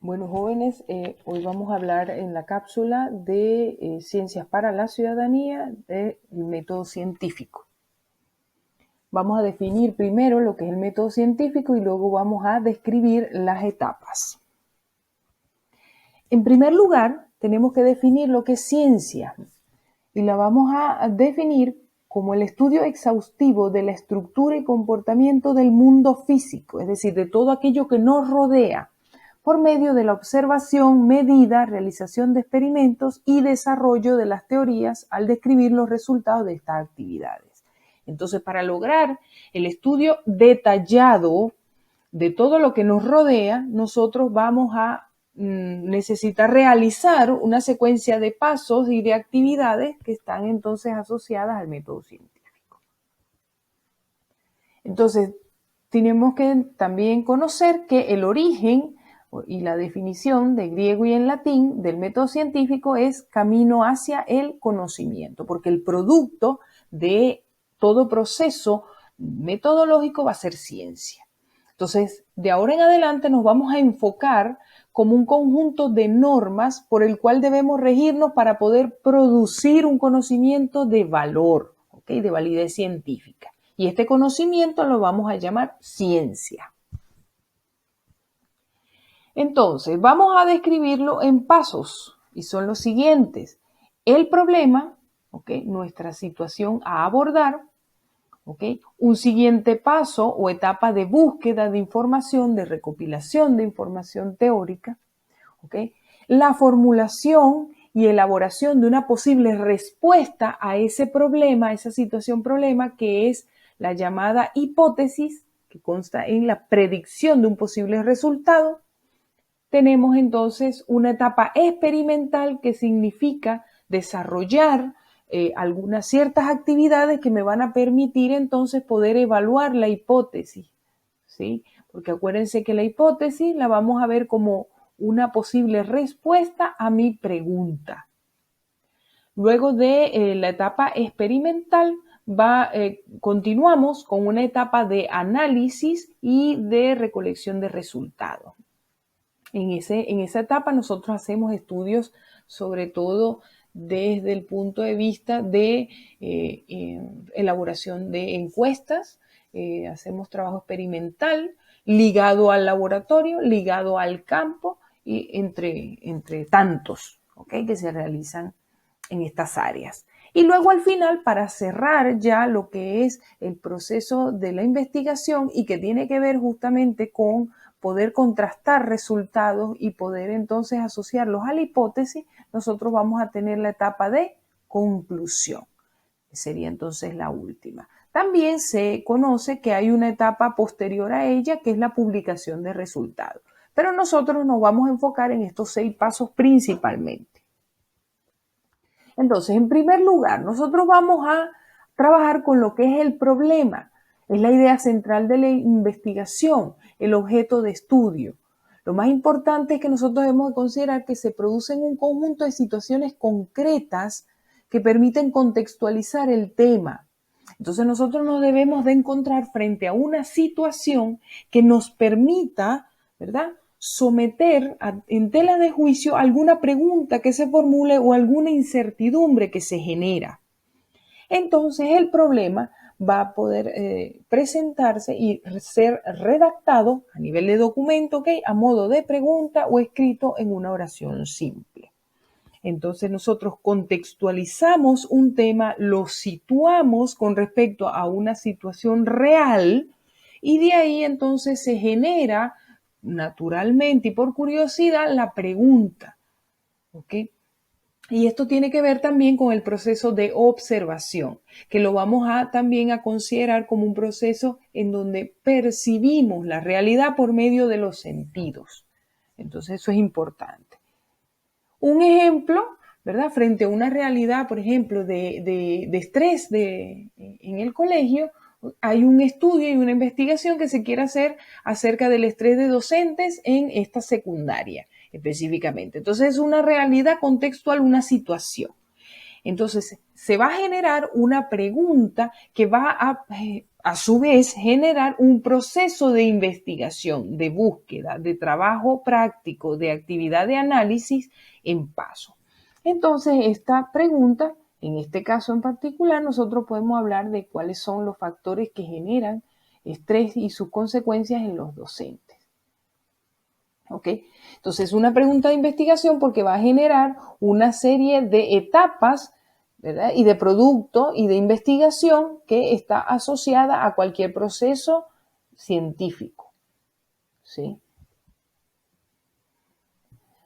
Bueno, jóvenes, hoy vamos a hablar en la cápsula de Ciencias para la Ciudadanía del método científico. Vamos a definir primero lo que es el método científico y luego vamos a describir las etapas. En primer lugar, tenemos que definir lo que es ciencia y la vamos a definir como el estudio exhaustivo de la estructura y comportamiento del mundo físico, es decir, de todo aquello que nos rodea, por medio de la observación, medida, realización de experimentos y desarrollo de las teorías al describir los resultados de estas actividades. Entonces, para lograr el estudio detallado de todo lo que nos rodea, nosotros vamos a necesitar realizar una secuencia de pasos y de actividades que están entonces asociadas al método científico. Entonces, tenemos que también conocer que el origen y la definición de griego y en latín del método científico es camino hacia el conocimiento, porque el producto de todo proceso metodológico va a ser ciencia. Entonces, de ahora en adelante nos vamos a enfocar como un conjunto de normas por el cual debemos regirnos para poder producir un conocimiento de valor, ¿okay? De validez científica. Y este conocimiento lo vamos a llamar ciencia. Entonces, vamos a describirlo en pasos y son los siguientes. El problema, ¿okay? Nuestra situación a abordar, ¿okay? Un siguiente paso o etapa de búsqueda de información, de recopilación de información teórica, ¿okay? La formulación y elaboración de una posible respuesta a ese problema, a esa situación problema, que es la llamada hipótesis, que consta en la predicción de un posible resultado. Tenemos entonces una etapa experimental que significa desarrollar algunas ciertas actividades que me van a permitir entonces poder evaluar la hipótesis, ¿sí? Porque acuérdense que la hipótesis la vamos a ver como una posible respuesta a mi pregunta. Luego de la etapa experimental continuamos con una etapa de análisis y de recolección de resultados. En esa etapa nosotros hacemos estudios sobre todo desde el punto de vista de elaboración de encuestas, hacemos trabajo experimental ligado al laboratorio, ligado al campo y entre tantos, ¿okay? Que se realizan en estas áreas. Y luego al final, para cerrar ya lo que es el proceso de la investigación y que tiene que ver justamente con poder contrastar resultados y poder entonces asociarlos a la hipótesis, nosotros vamos a tener la etapa de conclusión, que sería entonces la última. También se conoce que hay una etapa posterior a ella, que es la publicación de resultados. Pero nosotros nos vamos a enfocar en estos 6 pasos principalmente. Entonces, en primer lugar, nosotros vamos a trabajar con lo que es el problema. Es la idea central de la investigación, el objeto de estudio. Lo más importante es que nosotros debemos considerar que se producen un conjunto de situaciones concretas que permiten contextualizar el tema. Entonces nosotros nos debemos de encontrar frente a una situación que nos permita, ¿verdad?, someter en tela de juicio alguna pregunta que se formule o alguna incertidumbre que se genera. Entonces el problema va a poder presentarse y ser redactado a nivel de documento, ¿okay?, a modo de pregunta o escrito en una oración simple. Entonces nosotros contextualizamos un tema, lo situamos con respecto a una situación real y de ahí entonces se genera naturalmente y por curiosidad la pregunta, ¿ok? Y esto tiene que ver también con el proceso de observación, que lo vamos también a considerar como un proceso en donde percibimos la realidad por medio de los sentidos. Entonces eso es importante. Un ejemplo, ¿verdad? Frente a una realidad, por ejemplo, de estrés en el colegio, hay un estudio y una investigación que se quiere hacer acerca del estrés de docentes en esta secundaria específicamente. Entonces es una realidad contextual, una situación. Entonces se va a generar una pregunta que va a su vez generar un proceso de investigación, de búsqueda, de trabajo práctico, de actividad de análisis en paso. Entonces, esta pregunta, en este caso en particular, nosotros podemos hablar de cuáles son los factores que generan estrés y sus consecuencias en los docentes. ¿Ok? Entonces, una pregunta de investigación porque va a generar una serie de etapas, ¿verdad? Y de producto y de investigación que está asociada a cualquier proceso científico, ¿sí?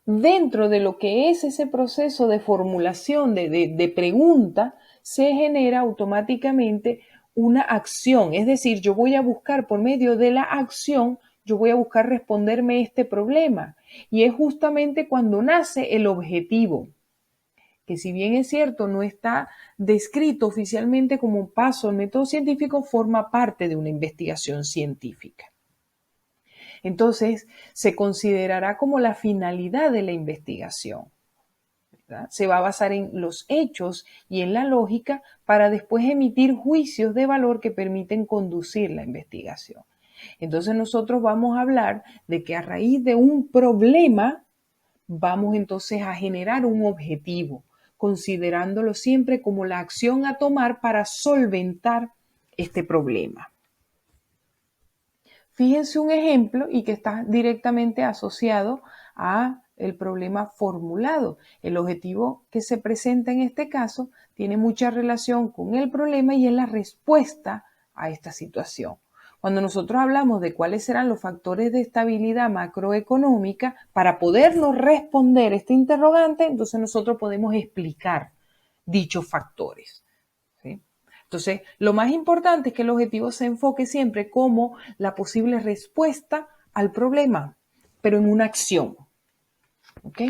Dentro de lo que es ese proceso de formulación de pregunta, se genera automáticamente una acción. Es decir, yo voy a buscar por medio de la acción, yo voy a buscar responderme este problema. Y es justamente cuando nace el objetivo, que si bien es cierto, no está descrito oficialmente como un paso al método científico, forma parte de una investigación científica. Entonces, se considerará como la finalidad de la investigación, ¿verdad? Se va a basar en los hechos y en la lógica para después emitir juicios de valor que permiten conducir la investigación. Entonces, nosotros vamos a hablar de que a raíz de un problema, vamos entonces a generar un objetivo, considerándolo siempre como la acción a tomar para solventar este problema. Fíjense un ejemplo y que está directamente asociado a el problema formulado. El objetivo que se presenta en este caso tiene mucha relación con el problema y es la respuesta a esta situación. Cuando nosotros hablamos de cuáles serán los factores de estabilidad macroeconómica, para podernos responder este interrogante, entonces nosotros podemos explicar dichos factores, ¿sí? Entonces, lo más importante es que el objetivo se enfoque siempre como la posible respuesta al problema, pero en una acción, ¿ok?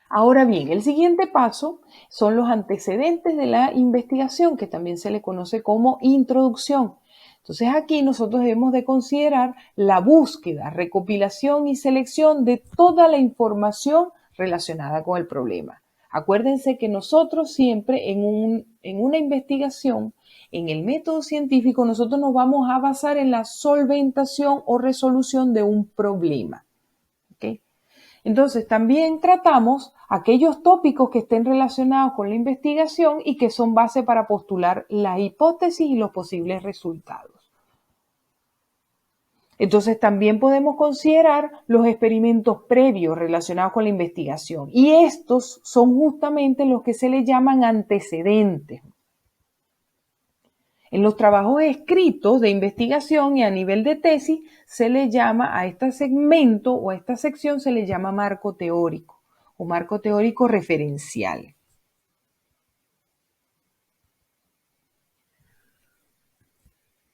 Ahora bien, el siguiente paso son los antecedentes de la investigación, que también se le conoce como introducción. Entonces aquí nosotros debemos de considerar la búsqueda, recopilación y selección de toda la información relacionada con el problema. Acuérdense que nosotros siempre en una investigación, en el método científico, nosotros nos vamos a basar en la solventación o resolución de un problema. ¿Ok? Entonces, también tratamos aquellos tópicos que estén relacionados con la investigación y que son base para postular la hipótesis y los posibles resultados. Entonces, también podemos considerar los experimentos previos relacionados con la investigación. Y estos son justamente los que se le llaman antecedentes. En los trabajos escritos de investigación y a nivel de tesis se le llama a este segmento o a esta sección se le llama marco teórico o marco teórico referencial.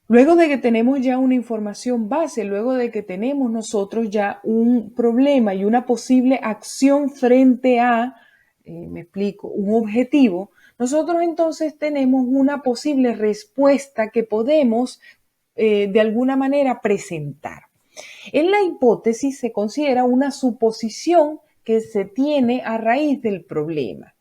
Luego de que tenemos ya una información base, luego de que tenemos nosotros ya un problema y una posible acción frente a, me explico, un objetivo, nosotros entonces tenemos una posible respuesta que podemos de alguna manera presentar. En la hipótesis se considera una suposición que se tiene a raíz del problema,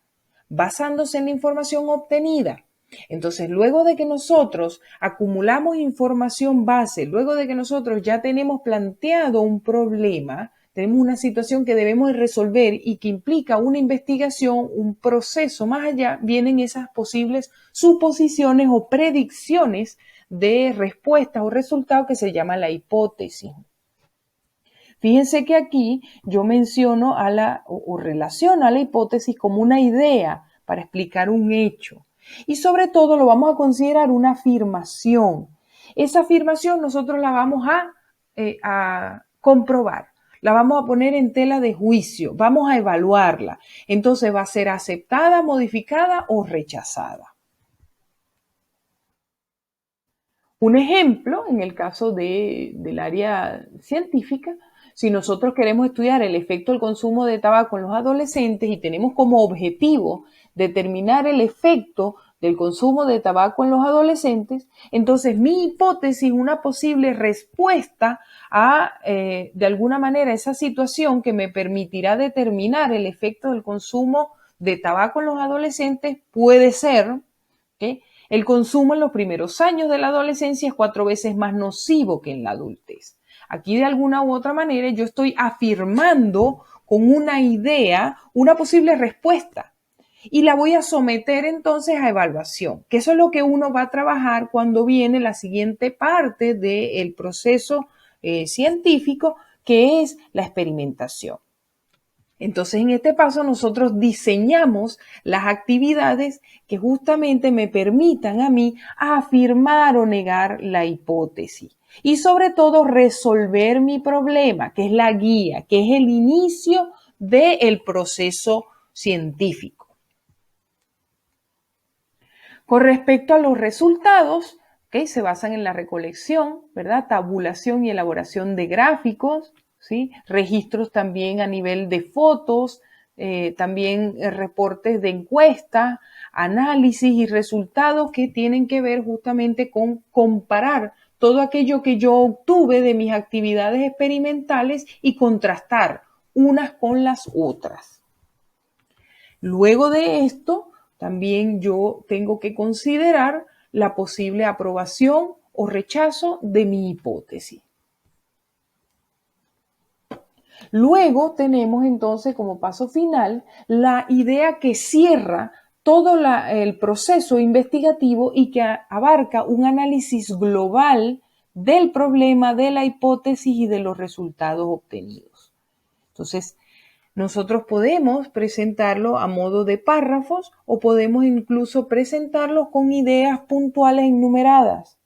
basándose en la información obtenida. Entonces, luego de que nosotros acumulamos información base, luego de que nosotros ya tenemos planteado un problema, tenemos una situación que debemos resolver y que implica una investigación, un proceso más allá, vienen esas posibles suposiciones o predicciones de respuestas o resultados que se llama la hipótesis. Fíjense que aquí yo menciono o relaciono a la hipótesis como una idea para explicar un hecho. Y sobre todo lo vamos a considerar una afirmación. Esa afirmación nosotros la vamos a comprobar, la vamos a poner en tela de juicio, vamos a evaluarla. Entonces va a ser aceptada, modificada o rechazada. Un ejemplo, en el caso del área científica, si nosotros queremos estudiar el efecto del consumo de tabaco en los adolescentes y tenemos como objetivo determinar el efecto del consumo de tabaco en los adolescentes, entonces mi hipótesis, una posible respuesta a, de alguna manera, esa situación que me permitirá determinar el efecto del consumo de tabaco en los adolescentes puede ser, ¿okay?, El consumo en los primeros años de la adolescencia es 4 veces más nocivo que en la adultez. Aquí de alguna u otra manera yo estoy afirmando con una idea una posible respuesta y la voy a someter entonces a evaluación, que eso es lo que uno va a trabajar cuando viene la siguiente parte del proceso científico, que es la experimentación. Entonces, en este paso nosotros diseñamos las actividades que justamente me permitan a mí afirmar o negar la hipótesis y sobre todo resolver mi problema, que es la guía, que es el inicio del proceso científico. Con respecto a los resultados, ¿okay? Se basan en la recolección, ¿verdad? Tabulación y elaboración de gráficos, ¿sí? Registros también a nivel de fotos, también reportes de encuesta, análisis y resultados que tienen que ver justamente con comparar todo aquello que yo obtuve de mis actividades experimentales y contrastar unas con las otras. Luego de esto, también yo tengo que considerar la posible aprobación o rechazo de mi hipótesis. Luego tenemos entonces como paso final la idea que cierra todo el proceso investigativo y que abarca un análisis global del problema, de la hipótesis y de los resultados obtenidos. Entonces, nosotros podemos presentarlo a modo de párrafos o podemos incluso presentarlo con ideas puntuales enumeradas.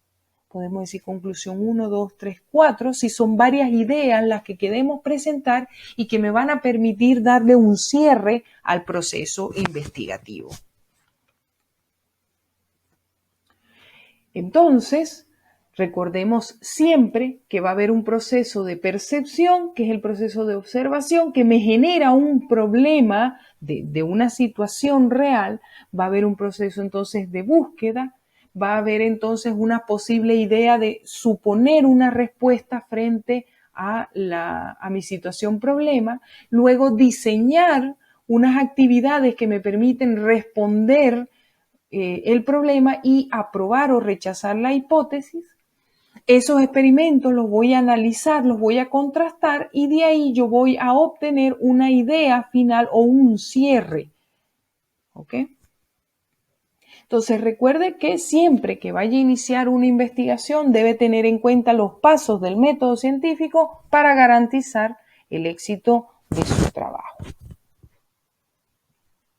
Podemos decir conclusión 1, 2, 3, 4, si son varias ideas las que queremos presentar y que me van a permitir darle un cierre al proceso investigativo. Entonces, recordemos siempre que va a haber un proceso de percepción, que es el proceso de observación, que me genera un problema de una situación real. Va a haber un proceso entonces de búsqueda, va a haber entonces una posible idea de suponer una respuesta frente a mi situación problema, luego diseñar unas actividades que me permiten responder el problema y aprobar o rechazar la hipótesis. Esos experimentos los voy a analizar, los voy a contrastar y de ahí yo voy a obtener una idea final o un cierre. ¿Ok? Entonces recuerde que siempre que vaya a iniciar una investigación debe tener en cuenta los pasos del método científico para garantizar el éxito de su trabajo.